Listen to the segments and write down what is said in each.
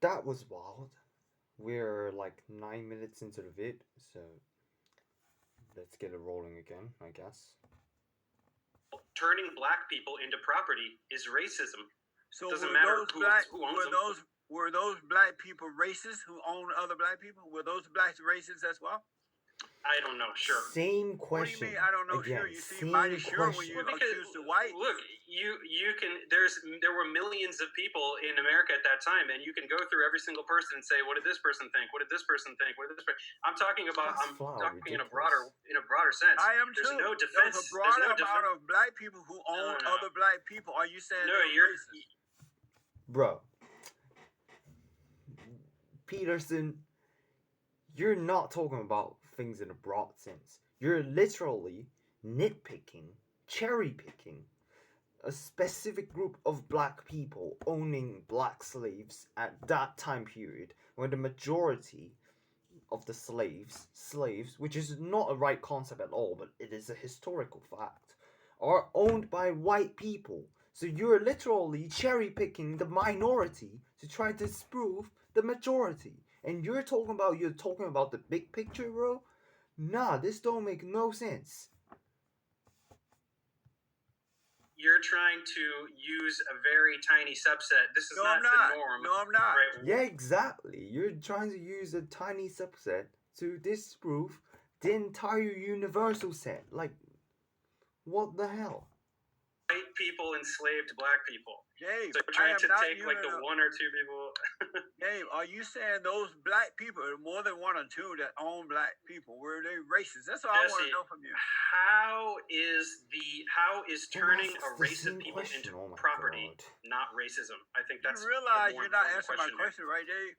that was wild. We're like 9 minutes into the vid, so let's get it rolling again, I guess. Turning black people into property is racism. So Doesn't were matter those who black owns them. were those black people racist who own other black people? Were those blacks racist as well? I don't know. Sure. Same question. What do you mean? I don't know. Again, sure, you seem mighty sure when you accuse the white. Look, you can. There were millions of people in America at that time, and you can go through every single person and say, "What did this person think? What did this person think? What did this?" I'm talking about. That's in a broader sense. I am There's too. no defense. There's a broad amount of black people who own other black people. Are you saying no? You're racist? Bro, Peterson, you're not talking about things in a broad sense. You're literally nitpicking, cherry picking a specific group of black people owning black slaves at that time period when the majority of the slaves, which is not a right concept at all, but it is a historical fact, are owned by white people. So you're literally cherry picking the minority to try to disprove the majority. And you're talking about the big picture, bro? Nah, this don't make no sense. You're trying to use a very tiny subset. This is not the norm. No, I'm not. Right? Yeah, exactly. You're trying to use a tiny subset to disprove the entire universal set. Like, what the hell? White people enslaved black people. Dave, so trying to take like the one or two people. Dave, are you saying those black people, more than one or two that own black people, were they racist? That's all Jesse, I want to know from you. How is turning a race of people into property not racism? I think that's. You realize you're not answering my question, right, Dave?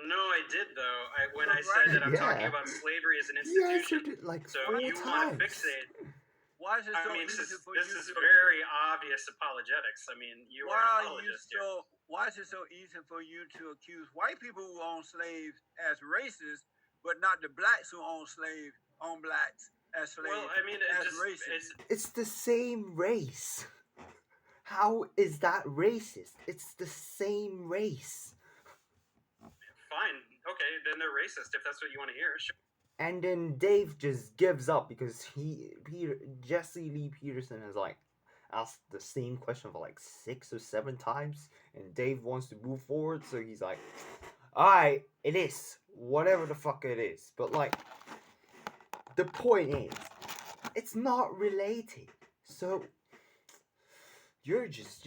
No, I did though. When I said that I'm talking about slavery as an institution, so you want to fixate. Why is it so easy for you? This is very obvious apologetics. I mean, you are an apologist here. Why is it so easy for you to accuse white people who own slaves as racist, but not the blacks who own blacks as slaves? Well, I mean, it's the same race. How is that racist? It's the same race. Fine. Okay, then they're racist if that's what you want to hear. Sure. And then Dave just gives up because Jesse Lee Peterson has like asked the same question for like 6 or 7 times, and Dave wants to move forward, so he's like, alright, it is. Whatever the fuck it is. But like, the point is, it's not related. So you're just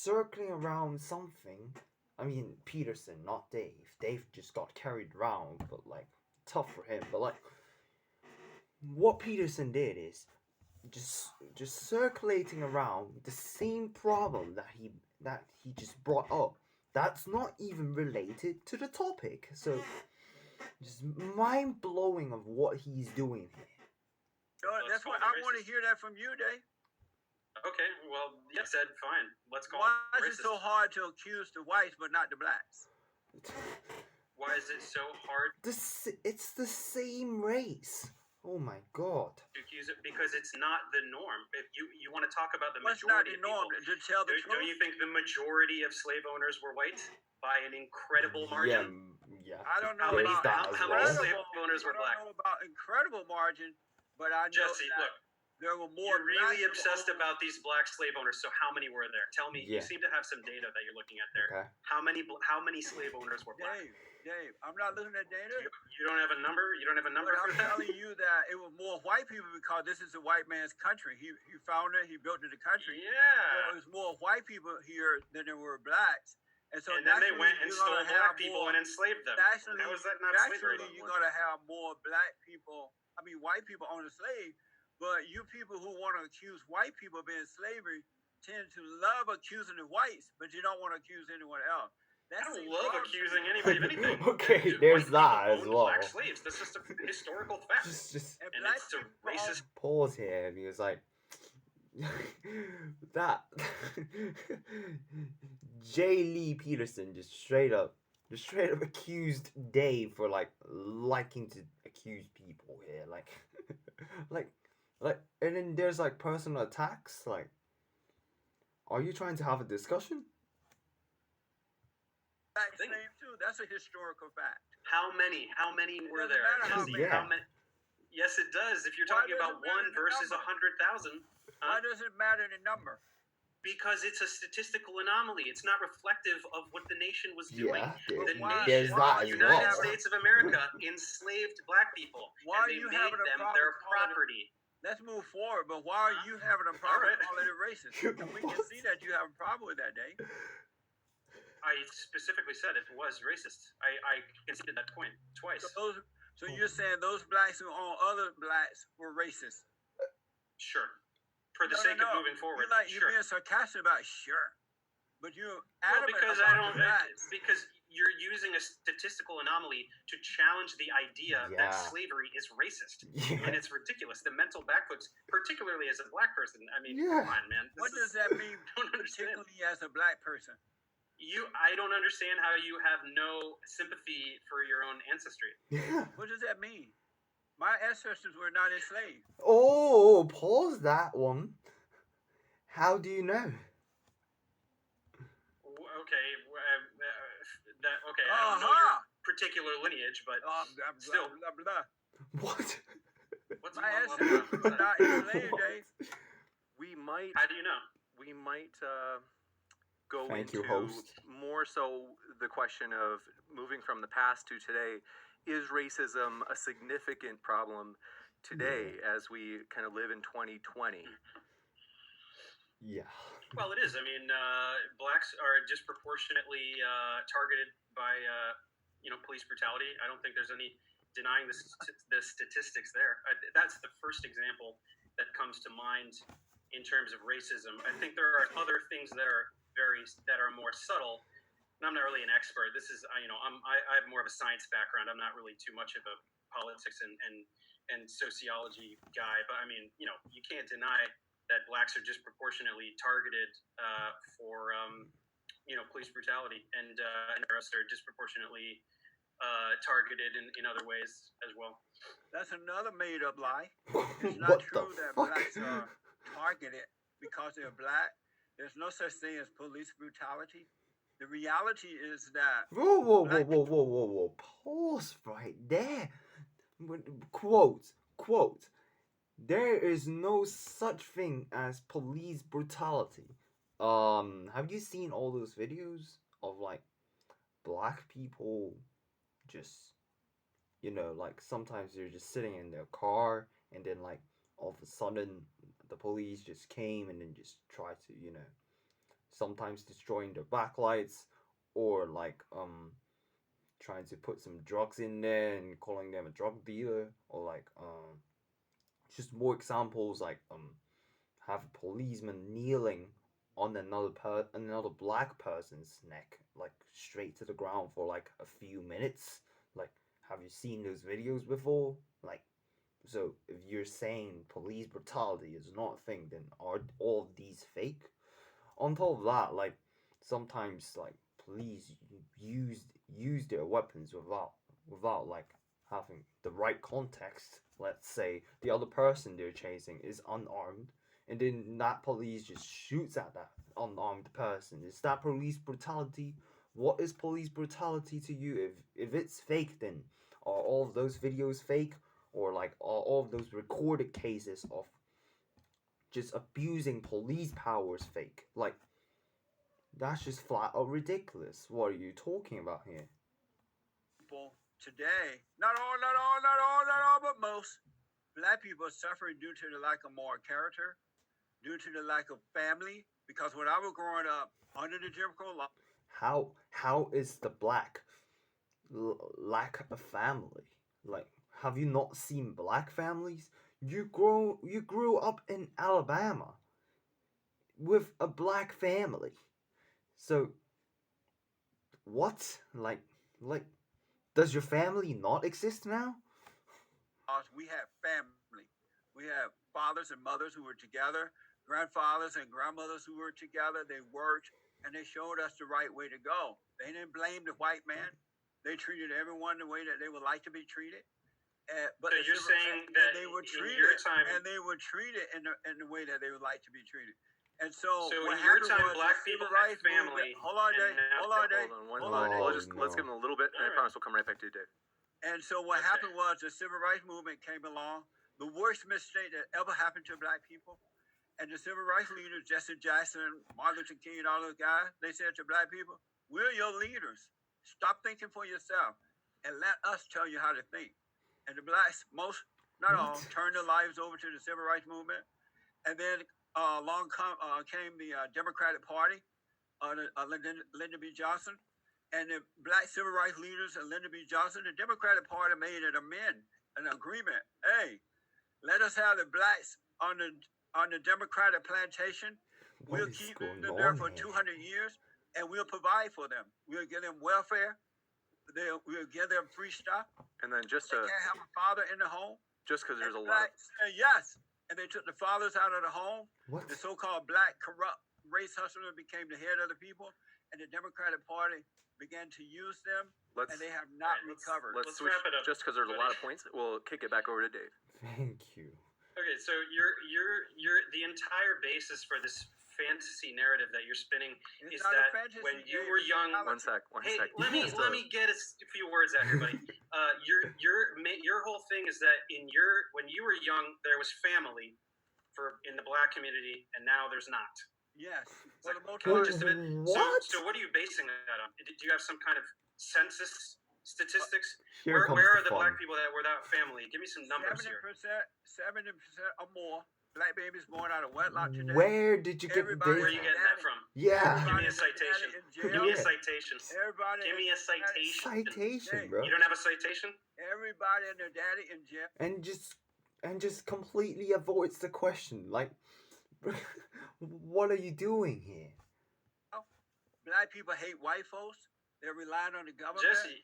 circling around something. I mean, Peterson, not Dave. Dave just got carried around, but like, tough for him. But like, what Peterson did is just circulating around the same problem that he just brought up. That's not even related to the topic. So just mind blowing of what he's doing here. That's what I want to hear that from you, Dave. Okay, well, you said fine. Let's call Why it racist. Is it so hard to accuse the whites but not the blacks? Why is it so hard? It's the same race. Oh my god. To accuse it because it's not the norm. If you want to talk about the What's majority not the norm? of people, to tell the truth? Don't you think the majority of slave owners were white by an incredible margin? Yeah. I don't know how many slave owners were black. I don't know about incredible margin, but I know Jesse, that look. There were more. You're really obsessed about these black slave owners. So how many were there? Tell me. Yeah. You seem to have some data that you're looking at there. Okay. How many slave owners were black? Dave, I'm not looking at data. You don't have a number. You don't have a number. But I'm telling you that it was more white people because this is a white man's country. He founded it. He built it, the country. Yeah. So it was more white people here than there were blacks. And so then they went and stole black people and enslaved them. How is that not slavery? You're going to have more black people. I mean, white people own a slave. But you people who want to accuse white people of being slavery tend to love accusing the whites, but you don't want to accuse anyone else. I don't love accusing anybody of anything. Okay, there's that as well. Black slaves. That's just a historical fact. Just and it's a racist. Pause here because like that J. Lee Peterson just straight up accused Dave for like liking to accuse people here, like, and then there's like personal attacks. Like, are you trying to have a discussion? Black Think slaves too. That's a historical fact. how many were doesn't there, matter how Jesse? many. How many? Yes, it does. If you're Why talking does about it matter one the versus number? 100,000, Why does it matter the number? because it's a statistical anomaly. It's not reflective of what the nation was doing. Yeah, The why- there's nation, that the as United well. States of America, enslaved black people, Why and are they you made having a them problem their calling it- property. Let's move forward. But why are you having a problem All right. calling it racist? And we can see that you have a problem with that, Dave. I specifically said it was racist. I conceded that point twice. So you're saying those blacks who own other blacks were racist? Sure. For the No, sake no, of no. moving forward, You're sure. being sarcastic about sure, but you're Well, adamant because about the blacks. because you're using a statistical anomaly to challenge the idea Yeah. that slavery is racist. I Yeah. mean, it's ridiculous. The mental backflips, particularly as a black person. I mean, Yeah. come on, man. What does that mean, I don't understand. particularly as a black person? I don't understand how you have no sympathy for your own ancestry. Yeah. What does that mean? My ancestors were not enslaved. Oh, pause that one. How do you know? Okay, okay. I don't know your particular lineage, but Blah, blah, still. blah, blah, blah. What? What's My blah, blah, ancestors blah? were not enslaved, Dave. We might How do you know? Go Thank you, into host. more so the question of moving from the past to today. Is racism a significant problem today as we kind of live in 2020? Yeah. Well, it is. I mean, blacks are disproportionately targeted by police brutality. I don't think there's any denying the statistics there. That's the first example that comes to mind in terms of racism. I think there are other things that are more subtle. And I'm not really an expert. This is I have more of a science background. I'm not really too much of a politics and sociology guy. But I mean, you can't deny that blacks are disproportionately targeted for police brutality, and the rest are disproportionately targeted in other ways as well. That's another made-up lie. It's What not the true that fuck? blacks are targeted because they're black. There's no such thing as police brutality. The reality is that Whoa. Pause right there. Quote. There is no such thing as police brutality. Have you seen all those videos of like black people just like sometimes they're just sitting in their car and then like all of a sudden the police just came and then just tried to sometimes destroying their backlights or like trying to put some drugs in there and calling them a drug dealer or like just more examples like have a policeman kneeling on another black person's neck like straight to the ground for like a few minutes. Like, have you seen those videos before? Like, so if you're saying police brutality is not a thing, then are all of these fake? On top of that, like sometimes like police use their weapons without like having the right context. Let's say the other person they're chasing is unarmed, and then that police just shoots at that unarmed person. Is that police brutality? What is police brutality to you? If it's fake, then are all of those videos fake, or like are all of those recorded cases of just abusing police powers fake? Like, that's just flat out ridiculous. What are you talking about here? people today, not all, but most black people are suffering due to the lack of moral character, due to the lack of family. Because when I was growing up under the Jim Crow law, How is the black lack of family? Like, have you not seen black families? You grew up in Alabama with a black family. So what? Like does your family not exist now? we had family. We had fathers and mothers who were together, grandfathers and grandmothers who were together. They worked and they showed us the right way to go. They didn't blame the white man. They treated everyone the way that they would like to be treated. But so you're saying that they were treated, in your time, and they were treated in the way that they would like to be treated. And so So what in your happened time, was black the people civil had rights movement. family, Hold on, Dave. and now Hold on, Dave. Hold on, one Hold second. on, Dave. Let's give him a little bit, and I Alright. promise we'll come right back to you, Dave. And so what Okay. happened was the civil rights movement came along, the worst mistake that ever happened to black people. And the civil rights leaders, Jesse Jackson, Martin Luther King, and all those guys, they said to black people, we're your leaders. Stop thinking for yourself and let us tell you how to think. And the blacks, most, not all, What? turned their lives over to the civil rights movement. And then came the Democratic Party, Lyndon B. Johnson, and the black civil rights leaders and Lyndon B. Johnson. The Democratic Party made an agreement. Hey, let us have the blacks on the Democratic plantation. What We'll is keep going them there on for here? 200 years, and we'll provide for them. We'll give them welfare. We'll give them free stuff. And then They can't have a father in the home. just because there's And a the lot of blacks said yes, and they took the fathers out of the home. What? The so-called black corrupt race hustler became the head of the people, and the Democratic Party began to use them, let's and they have not Alright, recovered. let's Let's switch wrap it up, just because there's a lot of everybody. points. We'll kick it back over to Dave. Thank you. Okay, so you're the entire basis for this fantasy narrative that you're spinning It's is not a that fantasy, when you Dave, were it's young. reality. One Hey, sec. let Just, me get a few words out here, buddy. Your whole thing is that when you were young, there was family in the black community, and now there's not. Yes, Is for that the most kind of part. just of it? What? So what are you basing that on? Do you have some kind of census statistics? Here comes Where the are the fun. black people that were without family? Give me some numbers 70%, here. 70% or more black babies born out of wedlock today. Where did you get the Everybody- Where are you data? getting that from? Yeah. Give me a Everybody's daddy citation. in jail. Give me a Yeah. citation. Everybody, Give me a citation. Citation, Hey. bro. You don't have a citation? everybody and their daddy in jail. And just completely avoids the question. Like, what are you doing here? Black people hate white folks. They're relying on the government. Jesse,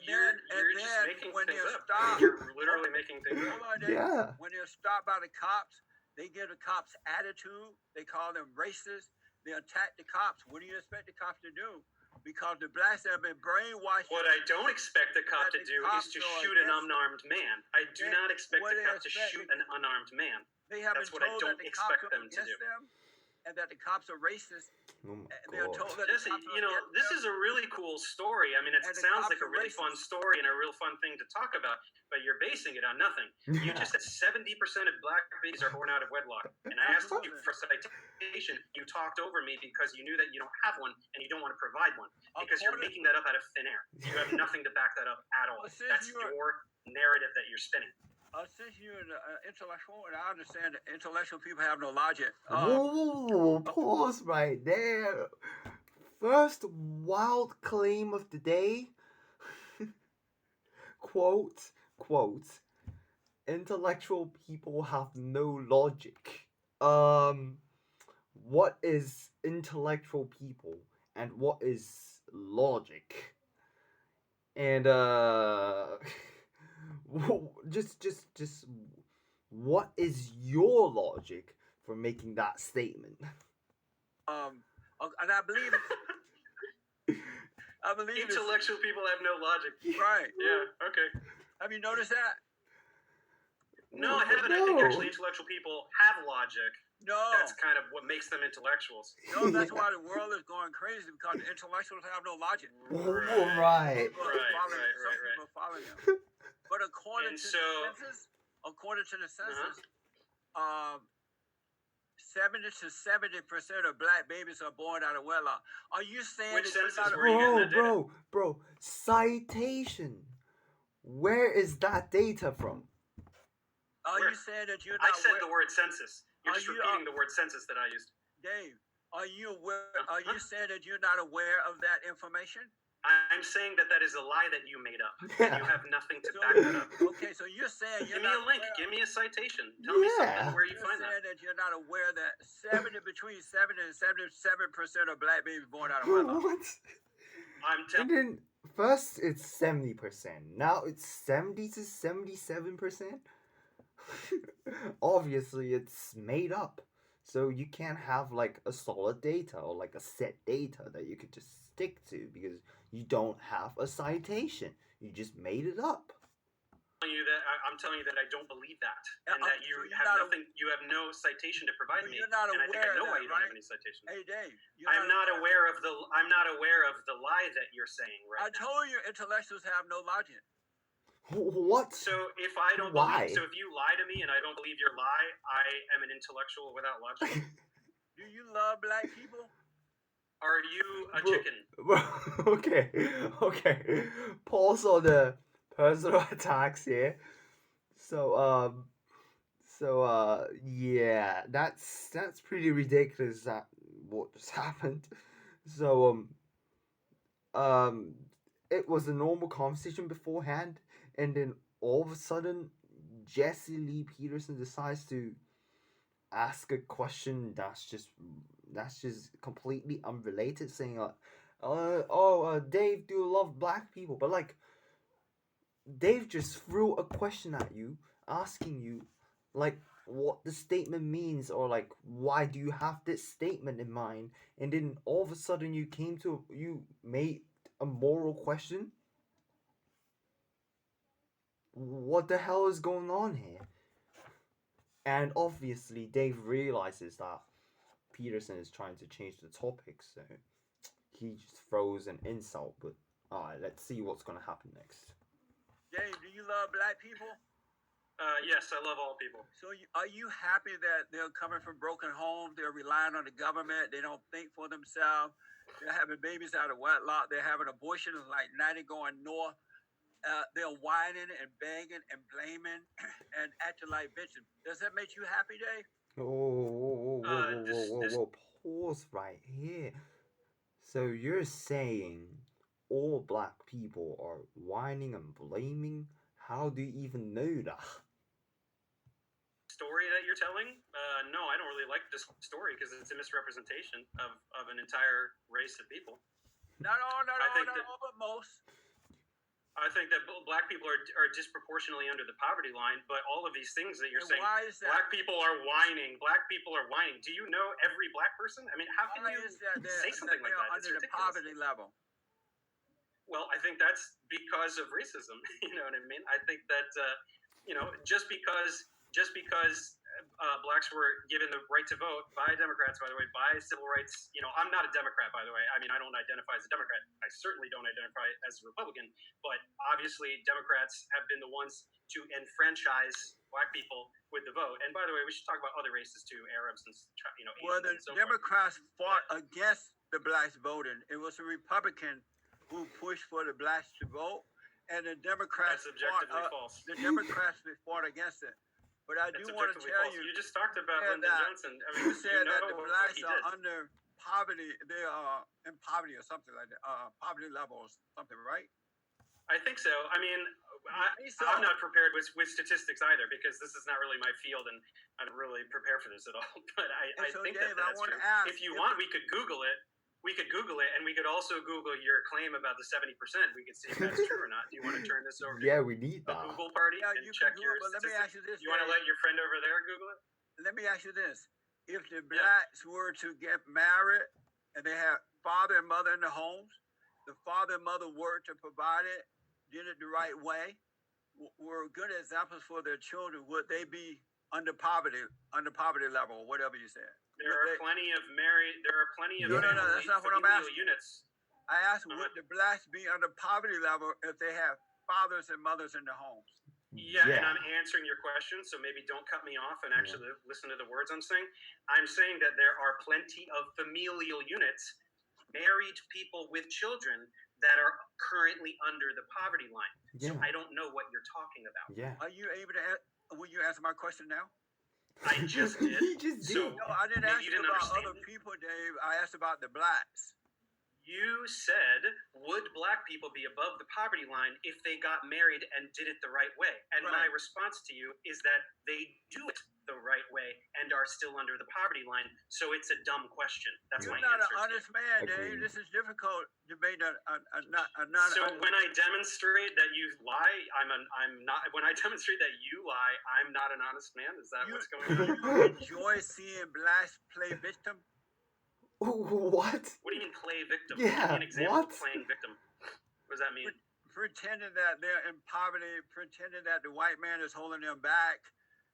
you're just making when things they're up. stopped, You're literally making things hold up. on, Dave. Yeah. When they're stopped by the cops, they give the cops attitude. They call them racist. They attack the cops. What do you expect the cops to do? Because the blacks have been brainwashed. What I don't expect the cop to That the do cops is to are shoot an against- unarmed man. I do They- not expect what the they cop to expect- shoot an unarmed man. They have That's been what I told don't that the expect cops are them to against do. them, and that the cops are racist. Oh my They're god. told that the Jesse, cops are you know, against this them. is a really cool story. I mean, it And the sounds cops like a are really racist. fun story and a real fun thing to talk about, but you're basing it on nothing. You just said 70% of black babies are born out of wedlock. And I asked you for citation. You talked over me because you knew that you don't have one and you don't want to provide one. Because you're According- making that up out of thin air. You have nothing to back that up at all. Well, since That's you're- your narrative that you're spinning. Since you're an intellectual, and I understand that intellectual people have no logic. Whoa, pause right there. First wild claim of the day. quote, intellectual people have no logic. What is intellectual people and what is logic? And just what is your logic for making that statement? And I believe it's Intellectual people have no logic. right. Yeah, okay. Have you noticed that? No, I haven't. I think actually intellectual people have logic. No. That's kind of what makes them intellectuals. No, that's why the world is going crazy, because the intellectuals have no logic. Right. People are following- right. Some people are following them. But according And to so- the census, 70% of black babies are born out of wedlock. Are you saying Which that you're census not were you getting that data? Bro, citation. Where is that data from? Are Where? you saying that you're I not said aware, the word census. You're Are just you, repeating the word census that I used. Dave? Are you aware? Are you saying that you're not aware of that information? I'm saying that is a lie that you made up. Yeah. You have nothing to So- back that up. Okay, so you're saying you're Give me a not link. aware- Give me a citation. Tell me Yeah. something where you You're find that. saying that you're not aware that between 70 and 77% of black babies born out of wedlock. What? I'm And telling. then first it's 70%. Now it's 70 to 77%. Obviously it's made up. So you can't have like a solid data or like a set data that you could just stick to because you don't have a citation. You just made it up. I'm telling you that I don't believe that, Yeah, and that you so you're have not nothing. You have no citation to provide so me, you're not and I think aware I know of why that, you don't have right? any citation. Hey, Dave, you're I'm not aware. aware of the. I'm not aware of the lie that you're saying right I now. told you intellectuals have no logic. What? So if I don't Why? believe, so if you lie to me and I don't believe your lie, I am an intellectual without logic. Do you love black people? Are you a Bro, chicken? okay. Pause on the personal attacks here. So yeah, that's pretty ridiculous that what just happened. So um it was a normal conversation beforehand, and then all of a sudden Jesse Lee Peterson decides to ask a question that's just completely unrelated, saying Dave, do you love black people? But like Dave just threw a question at you, asking you like what the statement means, or like why do you have this statement in mind, and then all of a sudden you made a moral question. What the hell is going on here? And obviously Dave realizes that Peterson is trying to change the topic, so he just throws an insult. But alright, let's see what's gonna happen next. Dave, do you love black people? Yes, I love all people. So are you happy that they're coming from broken homes? They're relying on the government. They don't think for themselves. They're having babies out of wedlock. They're having abortions like 90 going north. They're whining and begging and blaming and acting like bitches. Does that make you happy, Dave? Whoa. Pause right here. So you're saying all black people are whining and blaming? How do you even know that? Story that you're telling? No, I don't really like this story because it's a misrepresentation of an entire race of people. Not all, but most. I think that black people are disproportionately under the poverty line, but all of these things that you're saying, why is that? Black people are whining. Black people are whining. Do you know every black person? I mean, how can you say something like that? Under the poverty level. Well, I think that's because of racism. You know what I mean? I think that just because blacks were given the right to vote by Democrats, by the way, by civil rights. I'm not a Democrat, by the way. I mean, I don't identify as a Democrat. I certainly don't identify as a Republican. But obviously, Democrats have been the ones to enfranchise black people with the vote. And by the way, we should talk about other races too, Arabs and Asians. Well, the Democrats fought against the blacks voting. It was a Republican who pushed for the blacks to vote, and the Democrats false. The Democrats fought against it. But I do want to tell you, you just talked about Lyndon Johnson. I mean, you said that the blacks are under poverty. They are in poverty or something like that. Poverty level or something, right? I think so. I mean, I'm not prepared with statistics either because this is not really my field, and I don't really prepare for this at all. But I think Dave, that's true. If you want, we could Google it. And we could also Google your claim about the 70%. We could see if that's true or not. Do you want to turn this over to we need a Google party and check your statistics? Let me ask you this. You want to let your friend over there Google it? Let me ask you this. If the blacks were to get married and they have father and mother in the homes, the father and mother were to provide it, did it the right way, were good examples for their children, would they be under poverty level, or whatever you said? There are plenty of No, that's not what I'm asking. Units. I asked, would the blacks be under poverty level if they have fathers and mothers in the homes? Yeah, and I'm answering your question, so maybe don't cut me off and actually listen to the words I'm saying. I'm saying that there are plenty of familial units, married people with children that are currently under the poverty line. So I don't know what you're talking about. Yeah. Are you able to? Will you answer my question now? I just did. He just did. No, I didn't ask you about other people, Dave. I asked about the blacks. You said, would black people be above the poverty line if they got married and did it the right way? And my response to you is that they do it the right way and are still under the poverty line. So it's a dumb question. That's my answer. You're not an honest man, Dave. This is difficult debate. So when I demonstrate that you lie, I'm not. When I demonstrate that you lie, I'm not an honest man. Is that what's going on? You enjoy seeing blacks play victim? What? What do you mean play victim? Yeah, Give me an example of playing victim. What does that mean? pretending that they're in poverty, pretending that the white man is holding them back.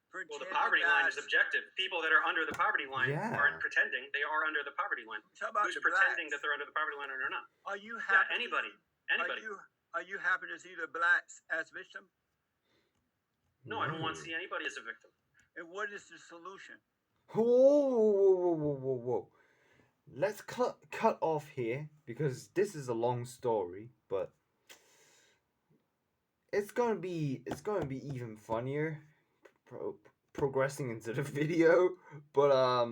Well, the poverty line is objective. People that are under the poverty line aren't pretending; they are under the poverty line. Who's pretending that they're under the poverty line or not? Are you happy? Yeah, anybody. Are you happy to see the blacks as victims? No, I don't want to see anybody as a victim. And what is the solution? Whoa. Let's cut off here because this is a long story, but it's gonna be even funnier progressing into the video. But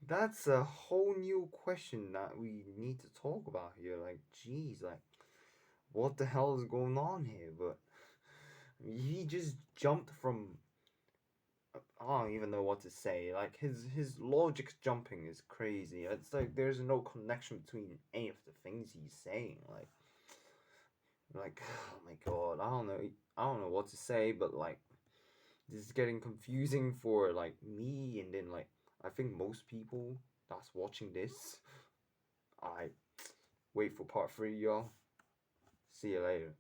that's a whole new question that we need to talk about here. Like, geez, like, what the hell is going on here? But he just jumped from. I don't even know what to say. Like, his logic jumping is crazy. It's like there's no connection between any of the things he's saying. Like, oh my god, I don't know what to say. But like, this is getting confusing for like me, and then like I think most people that's watching this. I wait for part 3, y'all. See you later.